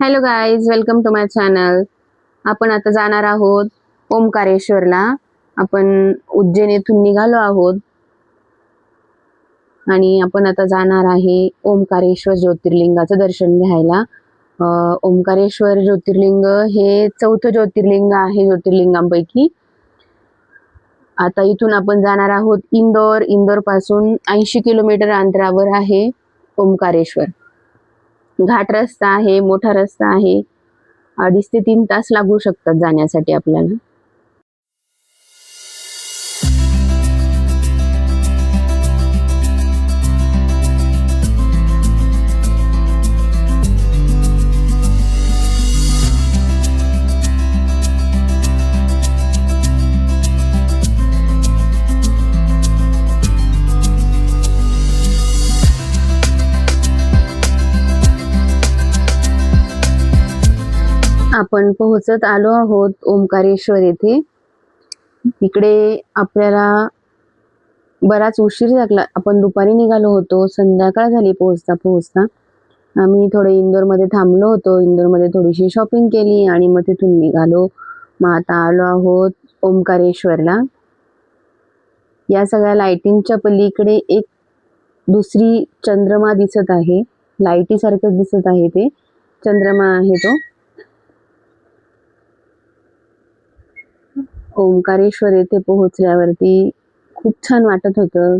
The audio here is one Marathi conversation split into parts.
Hello guys, welcome to my channel. आपण आता जाणार आहोत ओमकारेश्वरला. आपण उज्जैन येथून निघालो आहोत आणि आपण आता जाणार आहे ओमकारेश्वर ज्योतिर्लिंगाचं दर्शन घ्यायला. ओमकारेश्वर ज्योतिर्लिंग हे चौथं ज्योतिर्लिंग आहे ज्योतिर्लिंगांपैकी. आता इथून आपण जाणार आहोत इंदोर पासून 80 किलोमीटर अंतरावर आहे ओमकारेश्वर. घाट रस्ता आहे, मोठा रस्ता आहे. 2.5 ते 3 तास लागू शकतात जाण्यासाठी आपल्याला. आपण पोहोचत आलो आहोत ओमकारेश्वर येथे. इकडे आपल्याला बराच उशीर लागला. आपण दुपारी निघालो होतो, संध्याकाळ झाली पोहोचता. आम्ही थोडे इंदोरमध्ये थांबलो होतो. इंदोरमध्ये थोडीशी शॉपिंग केली आणि मग तिथून निघालो. मग आता आलो आहोत ओमकारेश्वरला. या सगळ्या लाइटिंगच्या पलीकडे एक दुसरी चंद्रमा दिसत आहे. लाईटी सारखं दिसत आहे, ते चंद्रमा आहे तो. ओमकारेश्वर येथे पोहोचल्यावरती खूप छान वाटत होतं.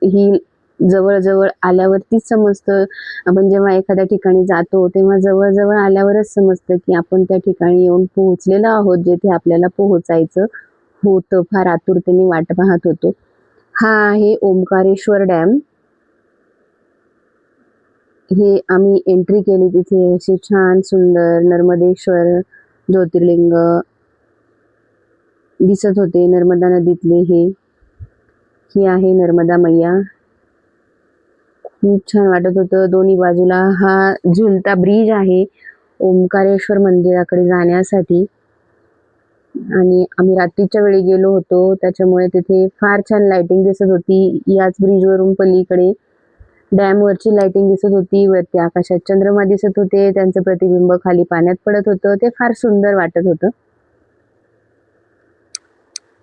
ही जवळ आल्यावरतीच समजतं. आपण जेव्हा एखाद्या ठिकाणी जातो तेव्हा जवळ आल्यावरच समजतं की आपण त्या ठिकाणी येऊन पोहोचलेलो आहोत, जेथे आपल्याला पोहोचायचं होतं. फार आतुरतेने वाट पाहत होतो. हा आहे ओमकारेश्वर डॅम. हे आम्ही एंट्री केली तिथे. असे छान सुंदर नर्मदेश्वर ज्योतिर्लिंग दिसत होते. नर्मदा नदीतले ही आहे नर्मदा मैया. खूप छान वाटत होतं. दोन्ही बाजूला हा झुलता ब्रिज आहे ओमकारेश्वर मंदिराकडे जाण्यासाठी. आणि आम्ही रात्रीच्या वेळी गेलो होतो, त्याच्यामुळे तिथे फार छान लाइटिंग दिसत होती. याच ब्रिजवरून पलीकडे डॅमवरची लाइटिंग दिसत होती. वरती आकाशात चंद्रमा दिसत होते, त्यांचं प्रतिबिंब खाली पाण्यात पडत होतं. ते फार सुंदर वाटत होतं.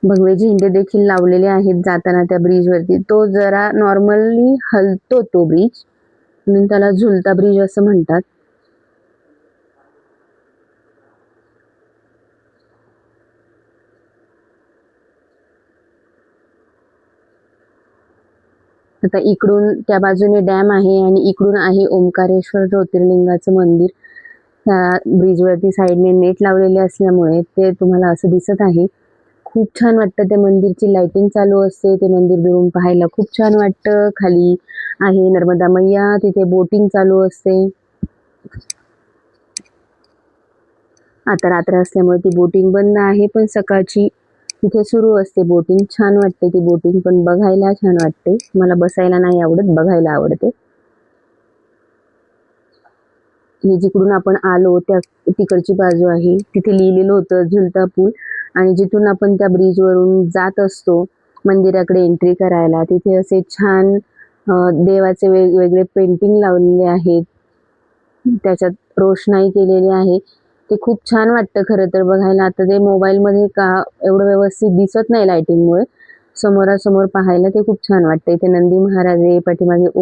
भगवे झेंडे देखील लावलेले आहेत जाताना त्या ब्रिजवरती. तो जरा नॉर्मली हलतो तो ब्रिज, म्हणून त्याला झुलता ब्रिज असं म्हणतात. आता इकडून त्या बाजूने डॅम आहे आणि इकडून आहे ओमकारेश्वर ज्योतिर्लिंगाचं मंदिर. त्या ब्रिजवरती साईडने नेट लावलेले असल्यामुळे ते तुम्हाला असं दिसत आहे. खूप छान वाटतं. ते मंदिरची लाइटिंग चालू असते. ते मंदिर दुरून पाहायला खूप छान वाटतं. खाली आहे नर्मदा मैया, तिथे बोटिंग चालू असते. आता रात्र असल्यामुळे ती बोटिंग बंद आहे, पण सकाळची तिथे सुरू असते बोटिंग. छान वाटते ती बोटिंग, पण बघायला छान वाटते. मला बसायला नाही आवडत, बघायला आवडते. हे जिकडून आपण आलो त्या तिकडची बाजू आहे. तिथे लिहिलेलं होतं झुलता पूल. आणि जिथून आपण त्या ब्रिजवरून जात असतो मंदिराकडे एंट्री करायला, तिथे असे छान देवाचे वेगवेगळे पेंटिंग लावलेले आहेत. त्याच्यात रोषणाई केलेली आहे. ते खूप छान वाटतं खरं तर बघायला. आता ते मोबाईलमध्ये का एवढं व्यवस्थित दिसत नाही लाइटिंगमुळे. समोरासमोर पाहायला ते खूप छान वाटतं. इथे नंदी महाराज आहे, पाठीमागे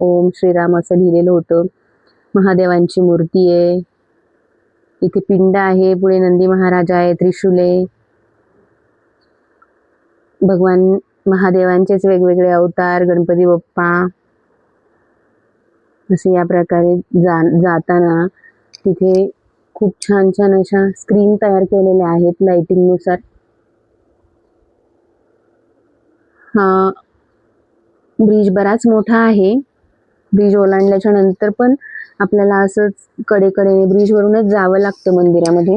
ओम श्रीराम असं लिहिलेलं होतं. महादेवांची मूर्ती आहे. इथे पिंड आहे, पुढे नंदी महाराज आहे, त्रिशूल आहे. भगवान महादेवांचेच वेगवेगळे अवतार, गणपती बाप्पा असे या प्रकारे जाताना तिथे खूप छान अशा स्क्रीन तयार केलेल्या आहेत लाइटिंग नुसार. हा ब्रिज बराच मोठा आहे. ब्रिज ओलांडल्याच्या नंतर पण आपल्याला असंच कडेकडेने ब्रिजवरूनच जावं लागतं मंदिरामध्ये.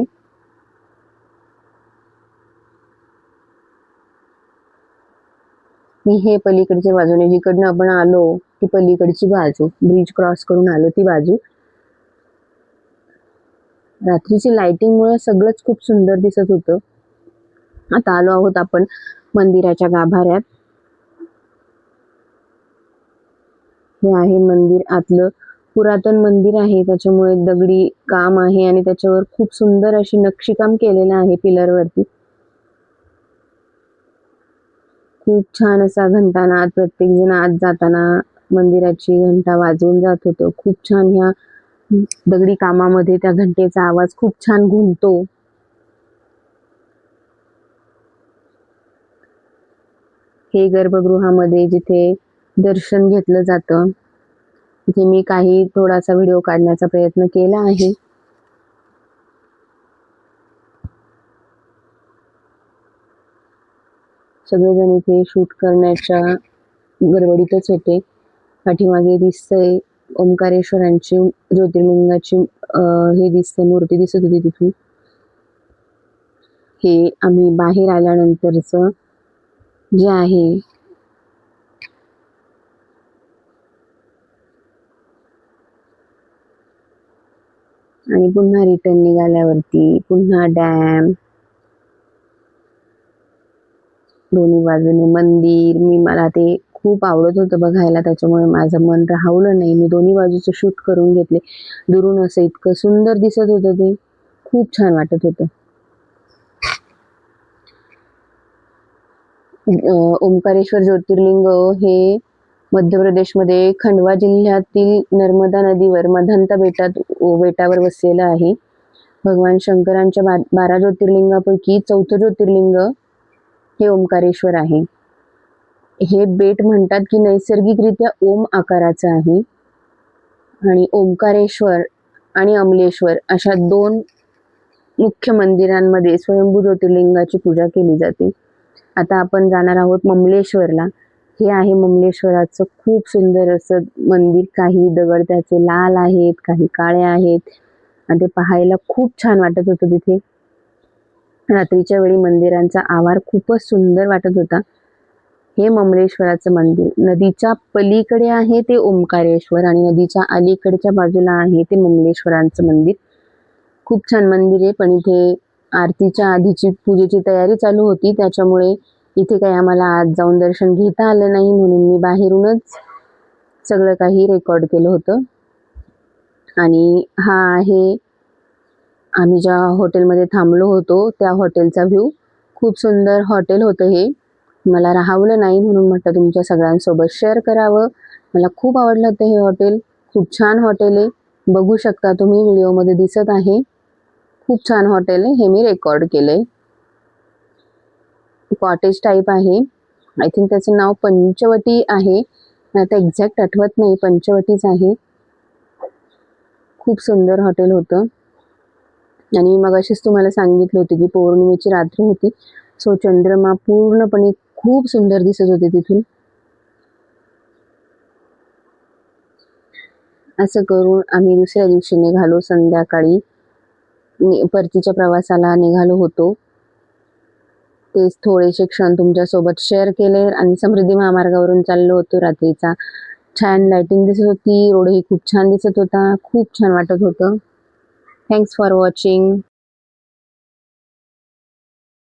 मी हे पलीकडच्या बाजूने, जिकडनं आपण आलो ती पलीकडची बाजू, ब्रिज क्रॉस करून आलो ती बाजू. रात्रीची लाइटिंगमुळे सगळंच खूप सुंदर दिसत होतं. आता आलो आहोत आपण मंदिराच्या गाभाऱ्यात. हे आहे मंदिर आतलं. पुरातन मंदिर आहे, त्याच्यामुळे दगडी काम आहे आणि त्याच्यावर खूप सुंदर अशी नक्षीकाम केलेलं आहे पिलरवरती. खूप छान असा घंटानाद प्रत्येक जण आत जाताना मंदिराची घंटा वाजवून जात होतं. खूप छान ह्या दगडी कामामध्ये त्या घंटेचा आवाज खूप छान घुमतो. हे गर्भगृहामध्ये जिथे दर्शन घेतलं जातं, तिथे मी काही थोडासा व्हिडिओ काढण्याचा प्रयत्न केला आहे. सगळेजण इथे शूट करण्याच्या गडबडीतच होते. पाठीमागे दिसतंय ओंकारेश्वरांची ज्योतिर्लिंगाची हे दिसते, मूर्ती दिसत होती तिथून. हे आम्ही बाहेर आल्यानंतरचं जे आहे आणि पुन्हा रिटर्न निघाल्यावरती पुन्हा डॅम, दोन्ही बाजूने मंदिर. मला ते खूप आवडत होतं बघायला, त्याच्यामुळे माझं मन राहवलं नाही. मी दोन्ही बाजूचं शूट करून घेतले. दुरून असं इतकं सुंदर दिसत होतं, ते खूप छान वाटत होतं. ओंकारेश्वर ज्योतिर्लिंग हे मध्य प्रदेशमध्ये खंडवा जिल्ह्यातील नर्मदा नदीवर मधांता बेटावर वसलेलं आहे. भगवान शंकरांच्या 12 ज्योतिर्लिंगापैकी 4थं ज्योतिर्लिंग हे ओंकारेश्वर आहे. हे बेट म्हणतात की नैसर्गिकरित्या ओम आकाराचं आहे आणि ओंकारेश्वर आणि अमलेश्वर अशा 2 मुख्य मंदिरांमध्ये स्वयंभू ज्योतिर्लिंगाची पूजा केली जाते. आता आपण जाणार आहोत ममलेश्वरला. हे आहे ममलेश्वराचं खूप सुंदर असं मंदिर. काही दगड त्याचे लाल आहेत, काही काळे आहेत आणि ते पाहायला खूप छान वाटत होतं तिथे. रात्रीच्या वेळी मंदिरांचा आवार खूपच सुंदर वाटत होता. हे ममलेश्वराचं मंदिर. नदीच्या पलीकडे आहे ते ओंकारेश्वर आणि नदीच्या अलीकडच्या बाजूला आहे ते ममलेश्वरांचं मंदिर. खूप छान मंदिर आहे, पण इथे आरतीच्या आधीची पूजेची तयारी चालू होती, त्याच्यामुळे इथे काही आम्हाला आत जाऊन दर्शन घेता आलं नाही, म्हणून मी बाहेरूनच सगळं काही रेकॉर्ड केलं होतं. आणि हा आहे आम्ही ज्या हॉटेलमध्ये थांबलो होतो त्या हॉटेलचा व्ह्यू. खूप सुंदर हॉटेल होतं हे. मला राहावलं नाही, म्हणून म्हटलं तुमच्या सगळ्यांसोबत शेअर करावं. मला खूप आवडलं होतं हे हॉटेल. खूप छान हॉटेल आहे, बघू शकता तुम्ही, व्हिडिओमध्ये दिसत आहे. खूप छान हॉटेल आहे. हे मी रेकॉर्ड केलंय. कॉटेज टाईप आहे. आय थिंक त्याचं नाव पंचवटी आहे, आता एक्झॅक्ट आठवत नाही, पंचवटीच आहे. खूप सुंदर हॉटेल होतं. आणि मगाशीच तुम्हाला सांगितलं होतं की पौर्णिमेची रात्र होती, सो चंद्रमा पूर्णपणे खूप सुंदर दिसत होते तिथून. असं करून आम्ही दुसऱ्या दिवशी निघालो. संध्याकाळी परतीच्या प्रवासाला निघालो होतो. तेच थोडेसे क्षण तुमच्यासोबत शेअर केले आणि समृद्धी महामार्गावरून चाललो होतो. रात्रीचा छान लाइटिंग दिसत होती, रोडही खूप छान दिसत होता, खूप छान वाटत होतं. Thanks for watching.